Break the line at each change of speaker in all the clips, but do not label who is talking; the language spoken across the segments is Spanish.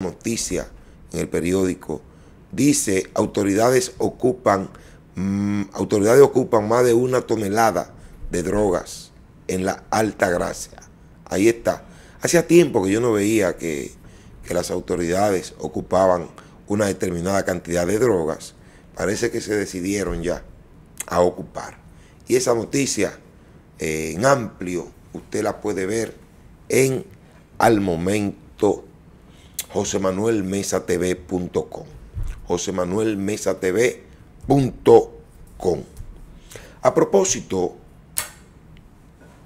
noticia en el periódico, dice autoridades ocupan más de 1 tonelada de drogas en la Altagracia. Ahí está. Hacía tiempo que yo no veía que las autoridades ocupaban una determinada cantidad de drogas. Parece que se decidieron ya a ocupar. Y esa noticia en amplio usted la puede ver en Al Momento josemanuelmesatv.com josemanuelmesatv.com. A propósito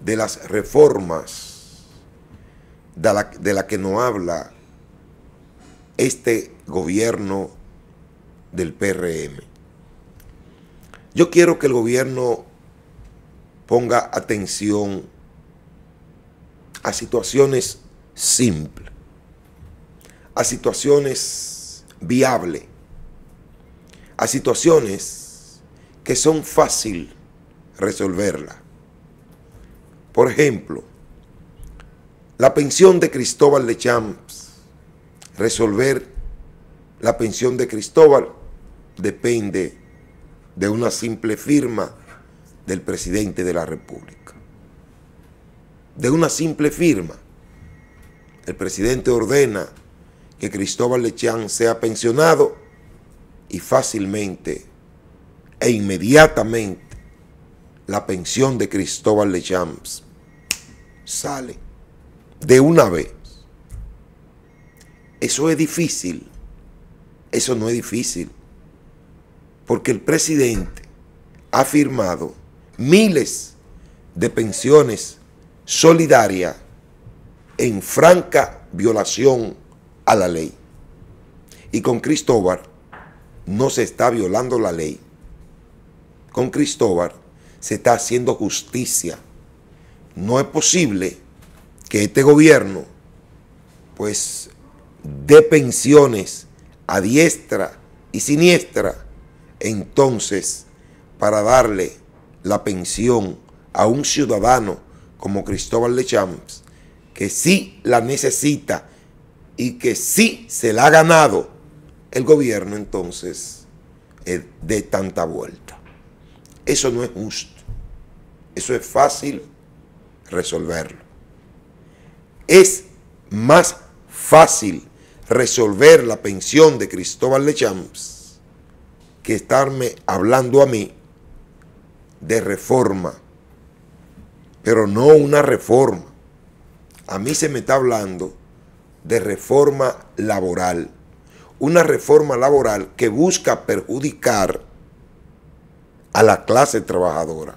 de las reformas de la que nos habla este gobierno del PRM, yo quiero que el gobierno ponga atención a situaciones simples, a situaciones viables, a situaciones que son fácil resolverlas. Por ejemplo, la pensión de Cristóbal Lechams. Resolver la pensión de Cristóbal depende de una simple firma del presidente de la República. De una simple firma. El presidente ordena que Cristóbal Lechams sea pensionado y fácilmente e inmediatamente la pensión de Cristóbal Lechams sale de una vez. Eso es difícil. Eso no es difícil, porque el presidente ha firmado miles de pensiones solidarias en franca violación a la ley. Y con Cristóbal no se está violando la ley. Con Cristóbal se está haciendo justicia. No es posible que este gobierno pues dé pensiones a diestra y siniestra, entonces para darle la pensión a un ciudadano como Cristóbal Lechams, que sí la necesita y que sí se la ha ganado, el gobierno entonces de tanta vuelta. Eso no es justo. Eso es fácil resolverlo. Es más fácil resolver la pensión de Cristóbal Lechams que estarme hablando a mí de reforma, pero no una reforma. A mí se me está hablando de reforma laboral, una reforma laboral que busca perjudicar a la clase trabajadora.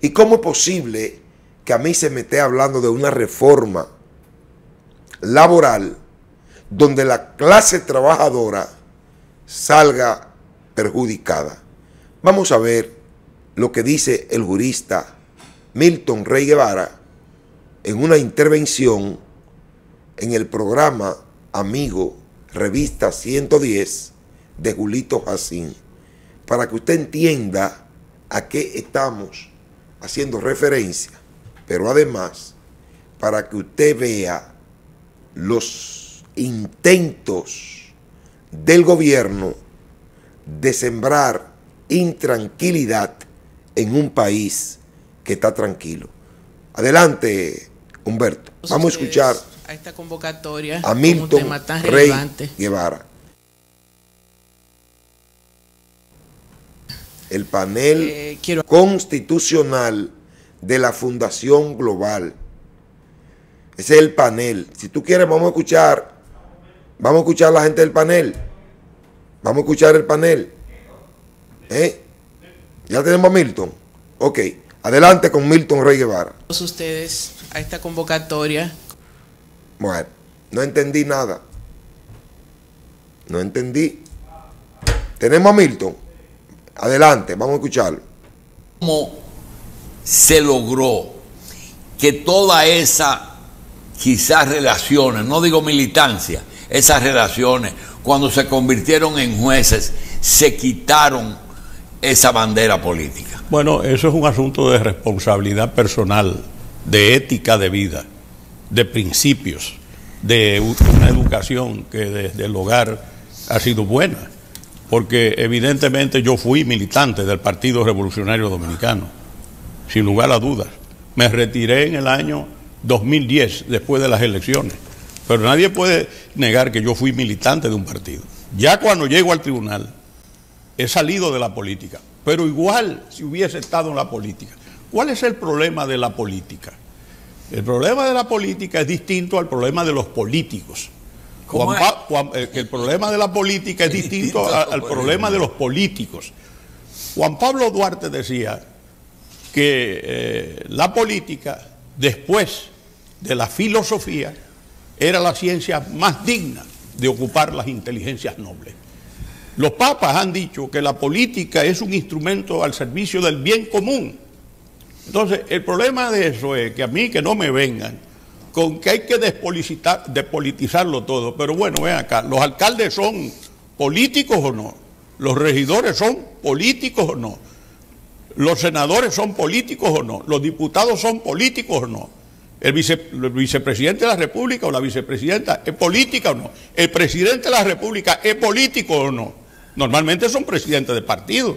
¿Y cómo es posible que a mí se me esté hablando de una reforma laboral donde la clase trabajadora salga perjudicada? Vamos a ver lo que dice el jurista Milton Rey Guevara en una intervención en el programa Amigo, Revista 110 de Julito Jacín, para que usted entienda a qué estamos haciendo referencia, pero además para que usted vea los intentos del gobierno de sembrar intranquilidad en un país que está tranquilo. Adelante, Humberto. Vamos a escuchar
a esta convocatoria
a Milton Rey Guevara. El panel constitucional de la Fundación Global. Ese es el panel. Si tú quieres, vamos a escuchar a la gente del panel. Vamos a escuchar el panel. ¿Ya tenemos a Milton? Ok. Adelante con Milton Rey Guevara.
Todos ustedes a esta convocatoria.
Bueno, no entendí nada. No entendí. Tenemos a Milton. Adelante, vamos a escucharlo.
¿Cómo se logró que toda esa, quizás relaciones, no digo militancia, esas relaciones, cuando se convirtieron en jueces, se quitaron esa bandera política?
Bueno, eso es un asunto de responsabilidad personal, de ética de vida, de principios. de una educación que desde el hogar ha sido buena, porque evidentemente yo fui militante del Partido Revolucionario Dominicano, sin lugar a dudas. Me retiré en el año 2010, después de las elecciones, pero nadie puede negar que yo fui militante de un partido. Ya cuando llego al tribunal, he salido de la política, pero igual si hubiese estado en la política. ¿Cuál es el problema de la política? El problema de la política es distinto al problema de los políticos. El problema de la política es distinto al problema de los políticos. Juan Pablo Duarte decía que la política, después de la filosofía, era la ciencia más digna de ocupar las inteligencias nobles. Los papas han dicho que la política es un instrumento al servicio del bien común. Entonces, el problema de eso es que a mí que no me vengan con que hay que despolitizarlo todo. Pero bueno, ven acá, ¿los alcaldes son políticos o no? ¿Los regidores son políticos o no? ¿Los senadores son políticos o no? ¿Los diputados son políticos o no? ¿El vicepresidente de la República o la vicepresidenta es política o no? ¿El presidente de la República es político o no? Normalmente son presidentes de partidos.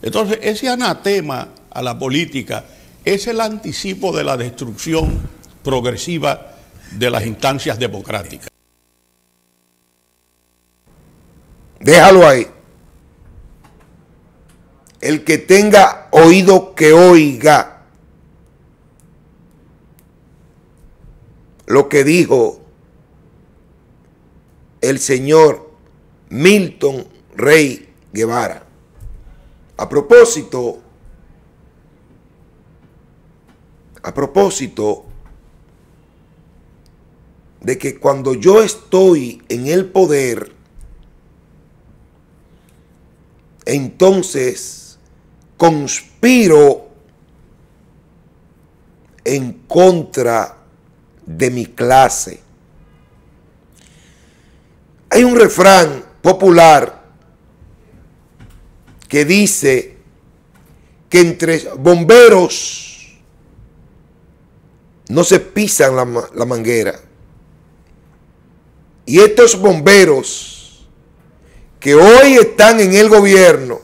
Entonces, ese anatema a la política es el anticipo de la destrucción progresiva de las instancias democráticas.
Déjalo ahí. El que tenga oído que oiga lo que dijo el señor Milton Rey Guevara. A propósito de que cuando yo estoy en el poder, entonces conspiro en contra de mi clase. Hay un refrán popular que dice que entre bomberos no se pisan la manguera. Y estos bomberos que hoy están en el gobierno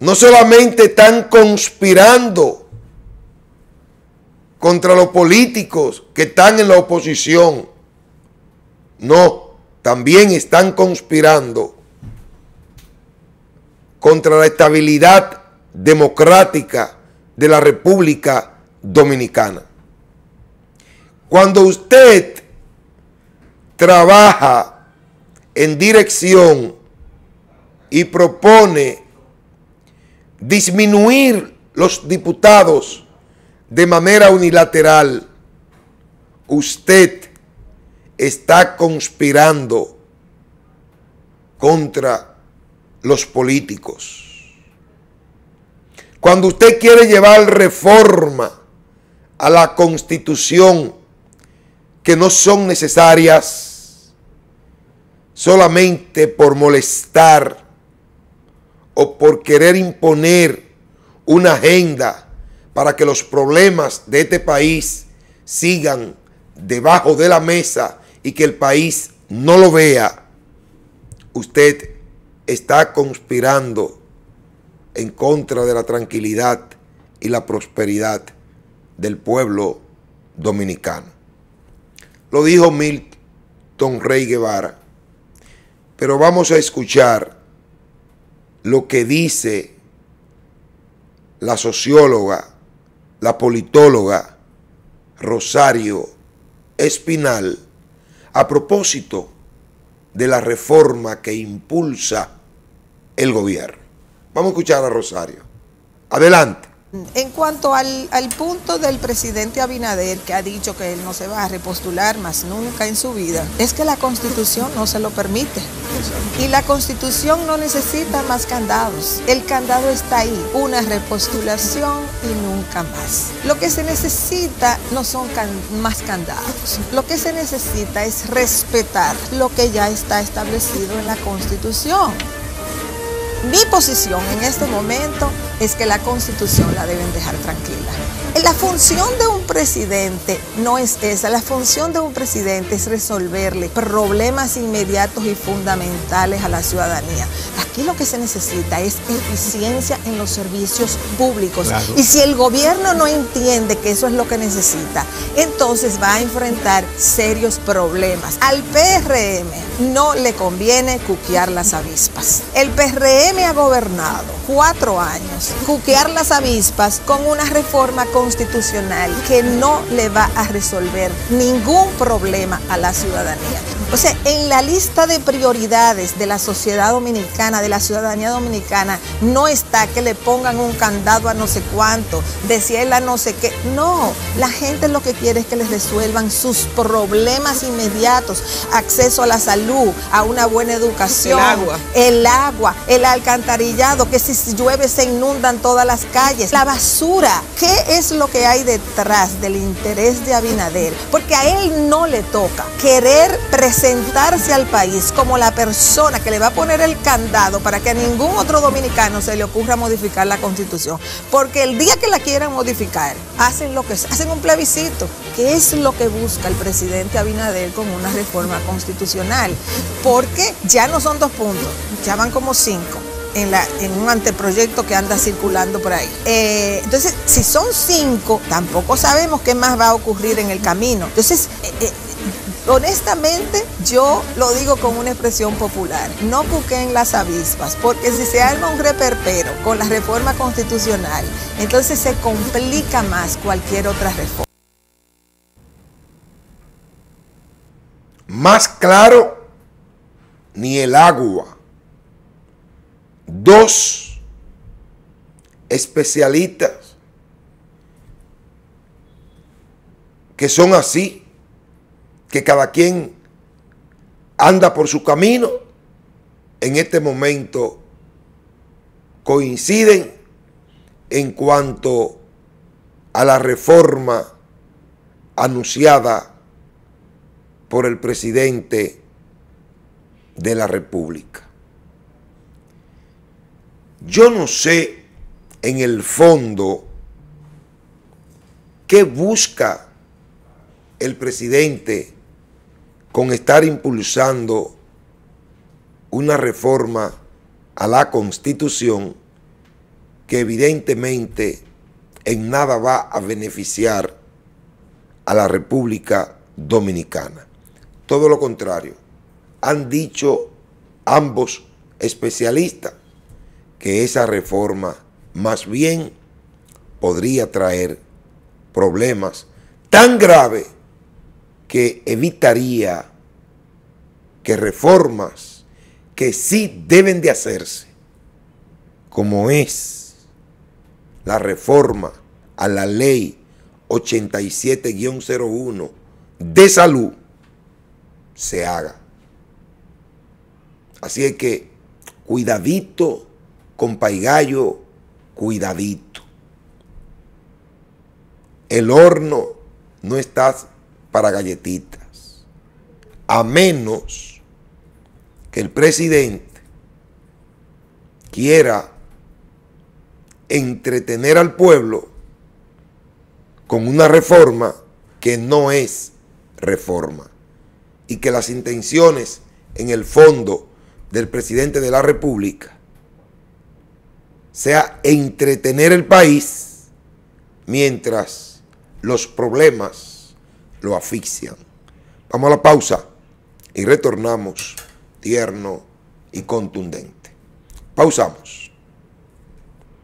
no solamente están conspirando contra los políticos que están en la oposición, no, también están conspirando contra la estabilidad democrática de la República Dominicana. Cuando usted trabaja en dirección y propone disminuir los diputados de manera unilateral, usted está conspirando contra los políticos. Cuando usted quiere llevar reforma a la Constitución que no son necesarias, solamente por molestar o por querer imponer una agenda para que los problemas de este país sigan debajo de la mesa y que el país no lo vea, usted está conspirando en contra de la tranquilidad y la prosperidad del pueblo dominicano. Lo dijo Milton Rey Guevara, pero vamos a escuchar lo que dice la socióloga, la politóloga Rosario Espinal a propósito de la reforma que impulsa el gobierno. Vamos a escuchar a Rosario. Adelante.
En cuanto al punto del presidente Abinader, que ha dicho que él no se va a repostular más nunca en su vida, es que la Constitución no se lo permite. Y la Constitución no necesita más candados. El candado está ahí, una repostulación y nunca más. Lo que se necesita no son más candados. Lo que se necesita es respetar lo que ya está establecido en la Constitución. Mi posición en este momento es que la Constitución la deben dejar tranquila. La función de un presidente no es esa. La función de un presidente es resolverle problemas inmediatos y fundamentales a la ciudadanía. Aquí lo que se necesita es eficiencia en los servicios públicos. Claro. Y si el gobierno no entiende que eso es lo que necesita, entonces va a enfrentar serios problemas. Al PRM no le conviene cuquear las avispas. El PRM ha gobernado 4 años, cuquear las avispas con una reforma constitucional que no le va a resolver ningún problema a la ciudadanía. O sea, en la lista de prioridades de la sociedad dominicana, de la ciudadanía dominicana, no está que le pongan un candado a no sé cuánto, decirle a no sé qué. No, la gente lo que quiere es que les resuelvan sus problemas inmediatos, acceso a la salud, a una buena educación, el agua, el alcantarillado, que si llueve se inundan todas las calles, la basura. ¿Qué es lo que hay detrás del interés de Abinader? Porque a él no le toca querer presentarse al país como la persona que le va a poner el candado para que a ningún otro dominicano se le ocurra modificar la Constitución. Porque el día que la quieran modificar, hacen un plebiscito. ¿Qué es lo que busca el presidente Abinader con una reforma constitucional? Porque ya no son 2 puntos, ya van como 5. En un anteproyecto que anda circulando por ahí. Entonces, si son 5, tampoco sabemos qué más va a ocurrir en el camino. Entonces, honestamente, yo lo digo con una expresión popular, no cuqueen las avispas, porque si se arma un reperpero con la reforma constitucional, entonces se complica más cualquier otra reforma.
Más claro, ni el agua. 2 especialistas que son así, que cada quien anda por su camino, en este momento coinciden en cuanto a la reforma anunciada por el presidente de la República. Yo no sé en el fondo qué busca el presidente con estar impulsando una reforma a la Constitución que evidentemente en nada va a beneficiar a la República Dominicana. Todo lo contrario, han dicho ambos especialistas que esa reforma más bien podría traer problemas tan graves que evitaría que reformas que sí deben de hacerse, como es la reforma a la ley 87-01 de salud, se haga. Así es que cuidadito, compa y gallo, cuidadito. El horno no está para galletitas, a menos que el presidente quiera entretener al pueblo con una reforma que no es reforma y que las intenciones en el fondo del presidente de la República sea entretener el país mientras los problemas lo asfixian. Vamos a la pausa y retornamos tierno y contundente. Pausamos.